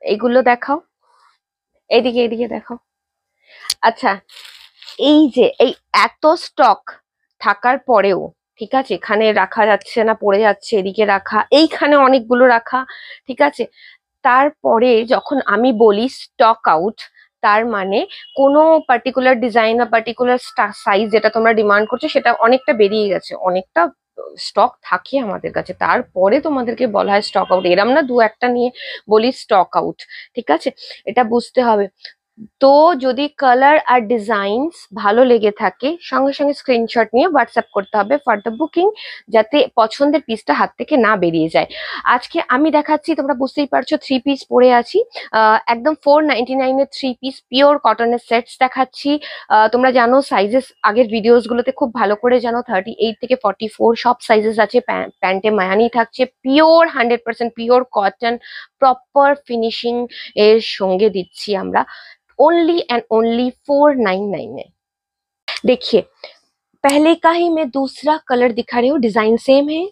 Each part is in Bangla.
এইগুলো দেখাও, এইদিকে এইদিকে দেখাও। আচ্ছা, এই যে এই এত স্টক থাকার পরেও, ঠিক আছে, এখানে রাখা যাচ্ছে না, পড়ে যাচ্ছে, এদিকে রাখা, এইখানে অনেকগুলো রাখা, ঠিক আছে, তারপরে যখন আমি বলি স্টক আউট, তার মানে কোনো পার্টিকুলার ডিজাইন বা পার্টিকুলার সাইজ যেটা তোমরা ডিমান্ড করছো সেটা অনেকটা বেরিয়ে গেছে, অনেকটা স্টক থাকে আমাদের কাছে, তারপরে তোমাদেরকে বলা হয় স্টক আউট, এরম না দু একটা নিয়ে বলি স্টক আউট, ঠিক আছে, এটা বুঝতে হবে। তো যদি কালার আর ডিজাইনস ভালো লেগে থাকে সঙ্গে সঙ্গে স্ক্রিনশট নিয়ে হোয়াটসঅ্যাপ করতে হবে ফর দ্য বুকিং, যাতে পছন্দের পিসটা হাত থেকে না বেরিয়ে যায়। আজকে আমি দেখাচ্ছি, তোমরা বুঝতেই পারছো, থ্রি পিস পরে আছি, একদম 499-এর থ্রি পিস পিওর কটনের সেটস দেখাচ্ছি। তোমরা জানো সাইজেস আগের ভিডিওস গুলোতে খুব ভালো করে জানো, 38 থেকে 44 সব সাইজেস আছে, প্যান্টে মায়ানি থাকছে, pure 100% pure cotton, proper finishing এর সঙ্গে দিচ্ছি আমরা ओनली एंड ओनली 499 में। देखिए, पहले का ही मैं दूसरा कलर दिखा रही हूँ, डिजाइन सेम है,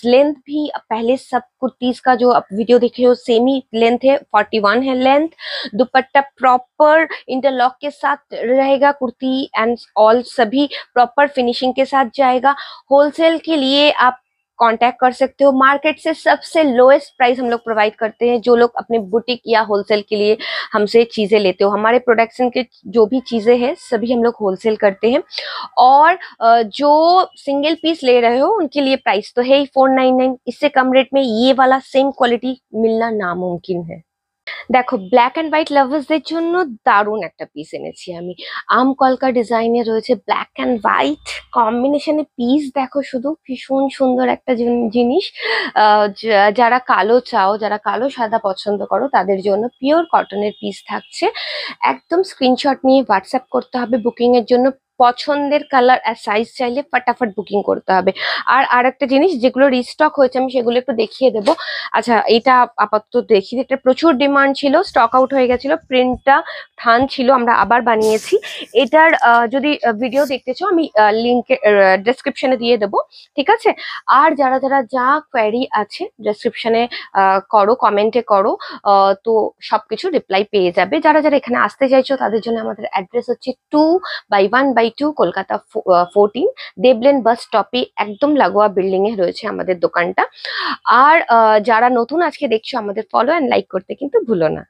लेंथ भी पहले सब कुर्तीज का जो आप वीडियो देख रहे हो सेम ही लेंथ है, 41 है लेंथ। दुपट्टा प्रॉपर इंटरलॉक के साथ रहेगा, कुर्ती एंड ऑल सभी प्रॉपर फिनिशिंग के साथ जाएगा। होलसेल के लिए आप कांटेक्ट कर सकते हो, मार्केट से सबसे लोएस्ट प्राइस हम लोग प्रोवाइड करते हैं। जो लोग अपने बुटीक या होलसेल के लिए हमसे चीजें लेते हो, हमारे प्रोडक्शन के जो भी चीजें हैं सभी हम लोग होलसेल करते हैं। और जो सिंगल पीस ले रहे हो उनके लिए प्राइस तो है ही 499, इससे कम रेट में ये वाला सेम क्वालिटी मिलना नामुमकिन है। দেখো, ব্ল্যাক এন্ড হোয়াইট লাভার্সদের জন্য দারুণ একটা পিস এনেছি আমি। আম কলকা ডিজাইনে রয়েছে ব্ল্যাক এন্ড হোয়াইট কম্বিনেশনে পিস, দেখো শুধু ভীষণ সুন্দর একটা জিনিস। যারা কালো চাও, যারা কালো সাদা পছন্দ করো তাদের জন্য পিওর কটনের পিস থাকছে। একদম স্ক্রিনশট নিয়ে হোয়াটসঅ্যাপ করতে হবে বুকিং এর জন্য, পছন্দের কালার আর সাইজ চাইলে ফটাফট বুকিং করতে হবে। আর একটা জিনিস, যেগুলো রিস্টক হয়েছে আমি সেগুলো একটু দেখিয়ে দেবো। আচ্ছা, এটা আপাতত দেখি, এটা প্রচুর ডিমান্ড ছিল, স্টক আউট হয়ে গেছিল, প্রিন্টটা থান ছিল, আমরা আবার বানিয়েছি। এটার যদি ভিডিও দেখতে চাও আমি লিঙ্কে ডেসক্রিপশনে দিয়ে দেবো, ঠিক আছে। আর যারা যারা যা কোয়ারি আছে ডেসক্রিপশনে করো, কমেন্টে করো, তো সবকিছু রিপ্লাই পেয়ে যাবে। যারা যারা এখানে আসতে চাইছো তাদের জন্য আমাদের অ্যাড্রেস হচ্ছে 2/1/2 কলকাতা 14 দেবলেন বাস স্টপে একদম লাগোয়া বিল্ডিং এ রয়েছে আমাদের দোকানটা। আর যারা নতুন আজকে দেখছো আমাদের ফলো এন্ড লাইক করতে কিন্তু ভুলো না।